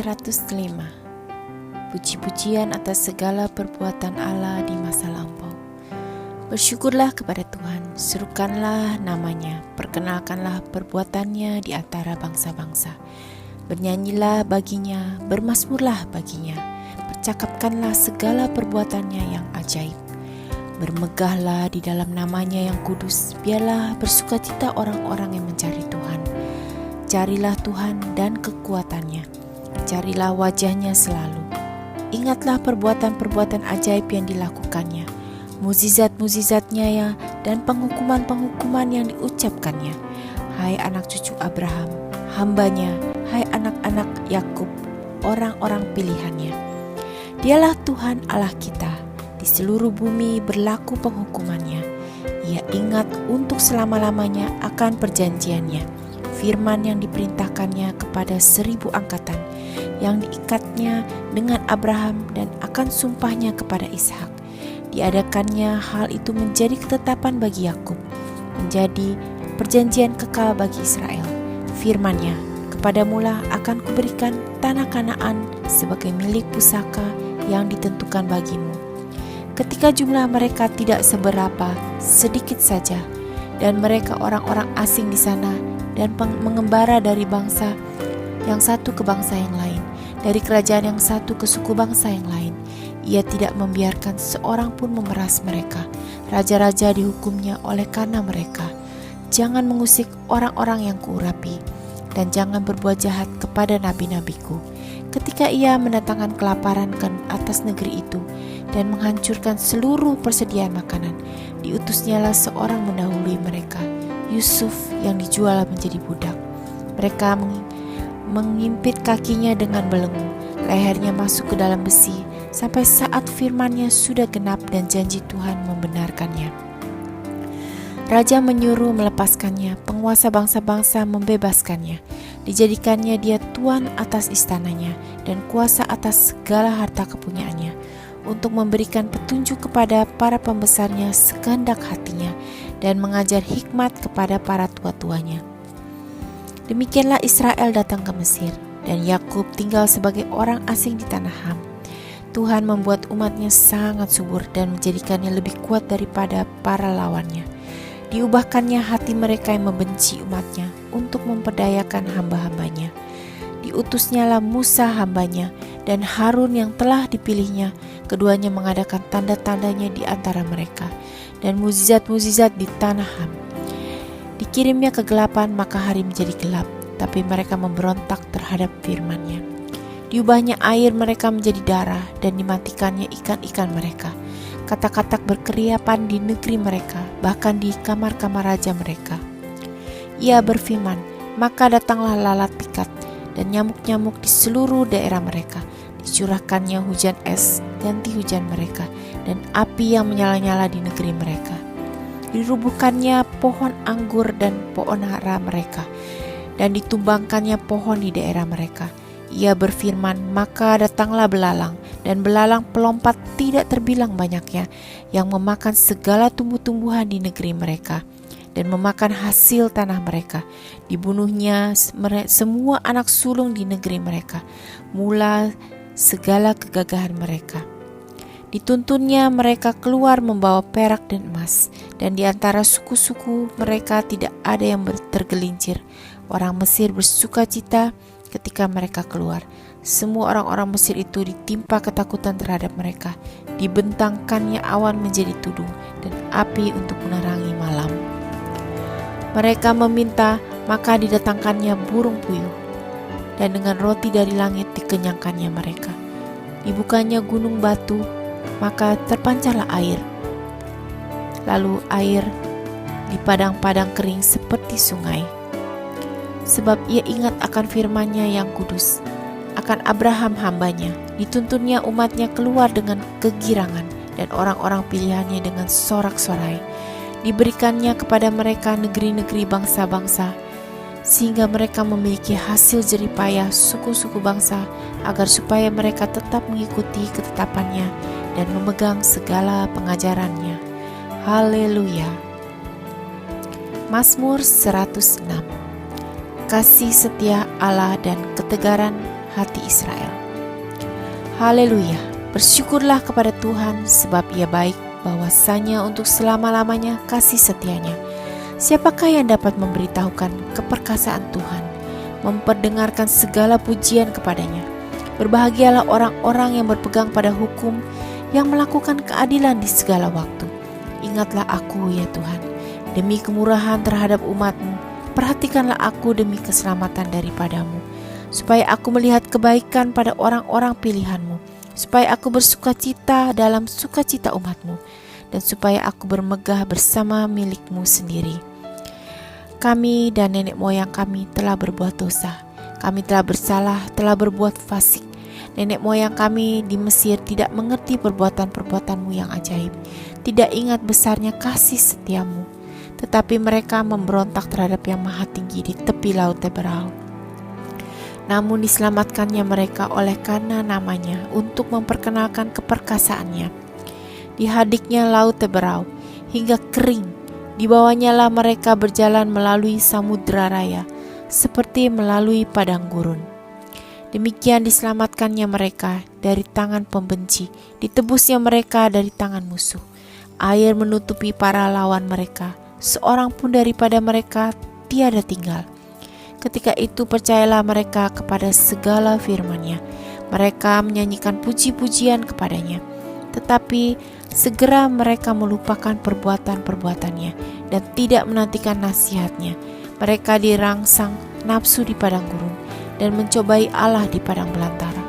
105. Puji-pujian atas segala perbuatan Allah di masa lampau. Bersyukurlah kepada Tuhan, serukanlah namanya, perkenalkanlah perbuatannya di antara bangsa-bangsa. Bernyanyilah baginya, bermazmurlah baginya, percakapkanlah segala perbuatannya yang ajaib. Bermegahlah di dalam namanya yang kudus, biarlah bersukacita orang-orang yang mencari Tuhan. Carilah Tuhan dan kekuatannya, carilah wajahnya selalu. Ingatlah perbuatan-perbuatan ajaib yang dilakukannya, mukjizat-mukjizatnya ya, dan penghukuman-penghukuman yang diucapkannya. Hai anak cucu Abraham, hambanya, hai anak-anak Yakub, orang-orang pilihannya. Dialah Tuhan Allah kita, di seluruh bumi berlaku penghukumannya. Ia ingat untuk selama-lamanya akan perjanjiannya, firman yang diperintahkannya kepada 1000 angkatan, yang diikatnya dengan Abraham dan akan sumpahnya kepada Ishak. Diadakannya hal itu menjadi ketetapan bagi Yakub, menjadi perjanjian kekal bagi Israel. Firman-Nya, kepadamulah akan kuberikan tanah Kanaan sebagai milik pusaka yang ditentukan bagimu. Ketika jumlah mereka tidak seberapa, sedikit saja, dan mereka orang-orang asing di sana dan mengembara dari bangsa yang satu ke bangsa yang lain, dari kerajaan yang satu ke suku bangsa yang lain. Ia tidak membiarkan seorang pun memeras mereka. Raja-raja dihukumnya oleh karena mereka. Jangan mengusik orang-orang yang kuurapi, dan jangan berbuat jahat kepada nabi-nabiku. Ketika ia mendatangkan kelaparan ke atas negeri itu dan menghancurkan seluruh persediaan makanan, diutusnyalah seorang mendahului mereka, Yusuf yang dijual menjadi budak. Mereka mengimpit kakinya dengan belenggu, lehernya masuk ke dalam besi, sampai saat firman-Nya sudah genap dan janji Tuhan membenarkannya. Raja menyuruh melepaskannya, penguasa bangsa-bangsa membebaskannya. Dijadikannya dia tuan atas istananya dan kuasa atas segala harta kepunyaannya, untuk memberikan petunjuk kepada para pembesarnya sekehendak hatinya, dan mengajar hikmat kepada para tua-tuanya. Demikianlah Israel datang ke Mesir, dan Yakub tinggal sebagai orang asing di tanah Ham. Tuhan membuat umatnya sangat subur dan menjadikannya lebih kuat daripada para lawannya. Diubahkannya hati mereka yang membenci umatnya untuk memperdayakan hamba-hambanya. Diutusnyalah Musa hambanya dan Harun yang telah dipilihnya, keduanya mengadakan tanda-tandanya di antara mereka dan mukjizat-mukjizat di tanah Ham. Dikirimnya kegelapan, maka hari menjadi gelap, tapi mereka memberontak terhadap firman-Nya. Diubahnya air mereka menjadi darah, dan dimatikannya ikan-ikan mereka. Katak-katak berkeriapan di negeri mereka, bahkan di kamar-kamar raja mereka. Ia berfirman, maka datanglah lalat pikat dan nyamuk-nyamuk di seluruh daerah mereka. Dicurahkannya hujan es ganti hujan mereka, dan api yang menyala-nyala di negeri mereka. Dirubuhkannya pohon anggur dan pohon ara mereka, dan ditumbangkannya pohon di daerah mereka. Ia berfirman, maka datanglah belalang, dan belalang pelompat tidak terbilang banyaknya, yang memakan segala tumbuh-tumbuhan di negeri mereka, dan memakan hasil tanah mereka. Dibunuhnya semua anak sulung di negeri mereka, mula segala kegagahan mereka. Dituntunnya mereka keluar membawa perak dan emas, dan di antara suku-suku mereka tidak ada yang tergelincir. Orang Mesir bersukacita ketika mereka keluar. Semua orang-orang Mesir itu ditimpa ketakutan terhadap mereka. Dibentangkannya awan menjadi tudung dan api untuk menerangi malam. Mereka meminta, maka didatangkannya burung puyuh, dan dengan roti dari langit dikenyangkannya mereka. Dibukanya gunung batu, maka terpancarlah air. Lalu air di padang-padang kering seperti sungai. Sebab ia ingat akan firman-Nya yang kudus, akan Abraham hambanya. Dituntunnya umatnya keluar dengan kegirangan, dan orang-orang pilihannya dengan sorak-sorai. Diberikannya kepada mereka negeri-negeri bangsa-bangsa, sehingga mereka memiliki hasil jeripayah suku-suku bangsa, agar supaya mereka tetap mengikuti ketetapannya dan memegang segala pengajarannya. Haleluya. Mazmur 106. Kasih setia Allah dan ketegaran hati Israel. Haleluya, bersyukurlah kepada Tuhan sebab Ia baik, bahwasanya untuk selama-lamanya kasih setianya. Siapakah yang dapat memberitahukan keperkasaan Tuhan, memperdengarkan segala pujian kepadanya? Berbahagialah orang-orang yang berpegang pada hukum, yang melakukan keadilan di segala waktu. Ingatlah aku ya Tuhan, demi kemurahan terhadap umat-Mu, perhatikanlah aku demi keselamatan daripadamu, supaya aku melihat kebaikan pada orang-orang pilihan-Mu, supaya aku bersukacita dalam sukacita umat-Mu, dan supaya aku bermegah bersama milik-Mu sendiri. Kami dan nenek moyang kami telah berbuat dosa, kami telah bersalah, telah berbuat fasik. Nenek moyang kami di Mesir tidak mengerti perbuatan-perbuatan-Mu yang ajaib, tidak ingat besarnya kasih setia-Mu, tetapi mereka memberontak terhadap yang maha tinggi di tepi laut Teberau. Namun diselamatkannya mereka oleh karena namanya, untuk memperkenalkan keperkasaannya. Dihadiknya laut Teberau hingga kering, di bawahnya lah mereka berjalan melalui samudera raya, seperti melalui padang gurun. Demikian diselamatkannya mereka dari tangan pembenci, ditebusnya mereka dari tangan musuh. Air menutupi para lawan mereka, seorang pun daripada mereka tiada tinggal. Ketika itu percayalah mereka kepada segala firman-Nya. Mereka menyanyikan puji-pujian kepadanya. Tetapi segera mereka melupakan perbuatan-perbuatannya dan tidak menantikan nasihat-Nya. Mereka dirangsang nafsu di padang gurun dan mencobai Allah di padang belantara.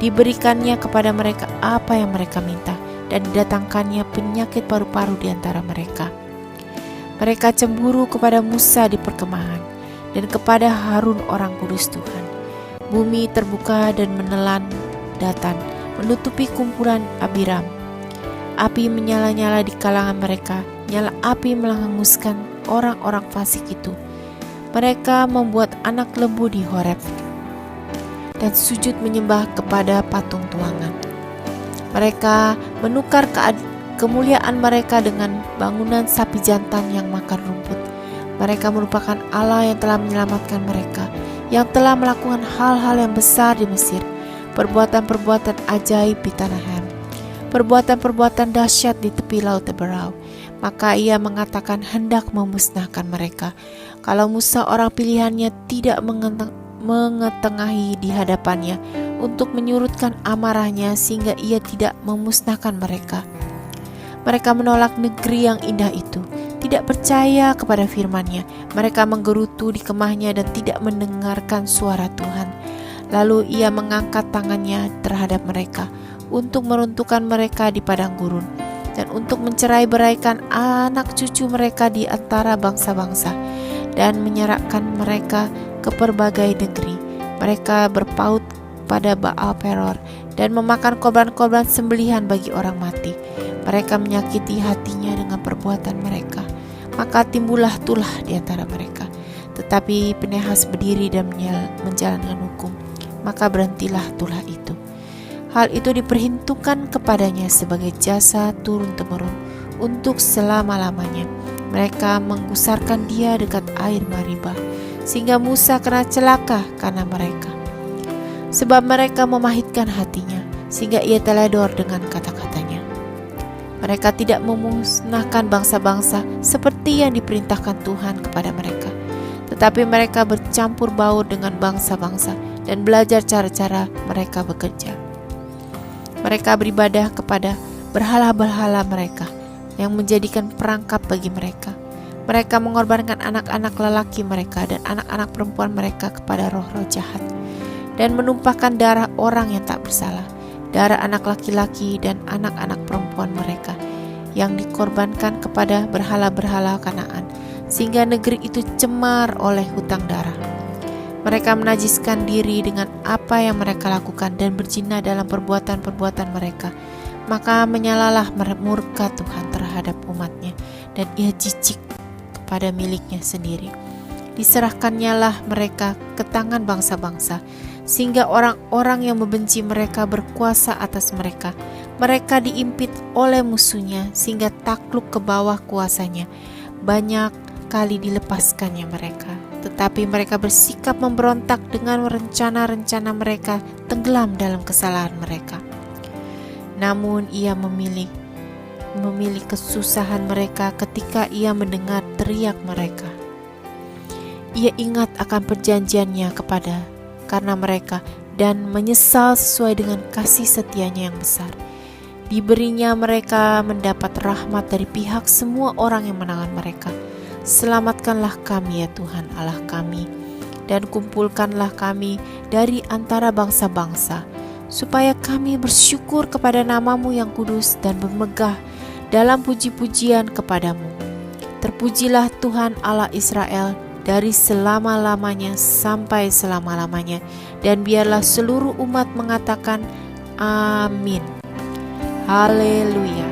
Diberikannya kepada mereka apa yang mereka minta, dan didatangkannya penyakit paru-paru di antara mereka. Mereka cemburu kepada Musa di perkemahan, dan kepada Harun orang kudus Tuhan. Bumi terbuka dan menelan Datan, menutupi kumpulan Abiram. Api menyala-nyala di kalangan mereka, nyala api menghanguskan orang-orang fasik itu. Mereka membuat anak lembu di Horeb dan sujud menyembah kepada patung tuangan. Mereka menukar kemuliaan mereka dengan bangunan sapi jantan yang makan rumput. Mereka merupakan Allah yang telah menyelamatkan mereka, yang telah melakukan hal-hal yang besar di Mesir, perbuatan-perbuatan ajaib di tanah Ham, perbuatan-perbuatan dahsyat di tepi laut Teberau. Maka ia mengatakan hendak memusnahkan mereka, kalau Musa orang pilihannya tidak mengetengahi di hadapannya untuk menyurutkan amarahnya, sehingga ia tidak memusnahkan mereka. Mereka menolak negeri yang indah itu, tidak percaya kepada firman-Nya. Mereka menggerutu di kemahnya dan tidak mendengarkan suara Tuhan. Lalu ia mengangkat tangannya terhadap mereka untuk meruntuhkan mereka di padang gurun, dan untuk mencerai-beraikan anak cucu mereka di antara bangsa-bangsa, dan menyerahkan mereka ke berbagai negeri. Mereka berpaut pada Baal Peror dan memakan korban-korban sembelihan bagi orang mati. Mereka menyakiti hatinya dengan perbuatan mereka, maka timbullah tulah di antara mereka. Tetapi Pinehas berdiri dan menjalankan hukum, maka berhentilah tulah itu. Hal itu diperhitungkan kepadanya sebagai jasa turun-temurun untuk selama-lamanya. Mereka menggusarkan dia dekat air Maribah, sehingga Musa kena celaka karena mereka. Sebab mereka memahitkan hatinya, sehingga ia teledor dengan kata-katanya. Mereka tidak memusnahkan bangsa-bangsa seperti yang diperintahkan Tuhan kepada mereka, tetapi mereka bercampur baur dengan bangsa-bangsa dan belajar cara-cara mereka bekerja. Mereka beribadah kepada berhala-berhala mereka yang menjadikan perangkap bagi mereka. Mereka mengorbankan anak-anak lelaki mereka dan anak-anak perempuan mereka kepada roh-roh jahat, dan menumpahkan darah orang yang tak bersalah, darah anak laki-laki dan anak-anak perempuan mereka yang dikorbankan kepada berhala-berhala Kanaan, sehingga negeri itu cemar oleh hutang darah. Mereka menajiskan diri dengan apa yang mereka lakukan dan berzina dalam perbuatan-perbuatan mereka. Maka menyalalah murka Tuhan terhadap umatnya, dan ia jijik kepada miliknya sendiri. Diserahkannya lah mereka ke tangan bangsa-bangsa, sehingga orang-orang yang membenci mereka berkuasa atas mereka. Mereka diimpit oleh musuhnya, sehingga takluk ke bawah kuasanya. Banyak kali dilepaskannya mereka. tetapi mereka bersikap memberontak dengan rencana-rencana mereka tenggelam dalam kesalahan mereka. Namun ia memilih kesusahan mereka ketika ia mendengar teriak mereka. Ia ingat akan perjanjiannya karena mereka dan menyesal sesuai dengan kasih setianya yang besar. Diberinya mereka mendapat rahmat dari pihak semua orang yang menahan mereka. Selamatkanlah kami ya Tuhan Allah kami, dan kumpulkanlah kami dari antara bangsa-bangsa, supaya kami bersyukur kepada nama-Mu yang kudus dan bermegah dalam puji-pujian kepadamu. Terpujilah Tuhan Allah Israel dari selama-lamanya sampai selama-lamanya, dan biarlah seluruh umat mengatakan amin. Haleluya.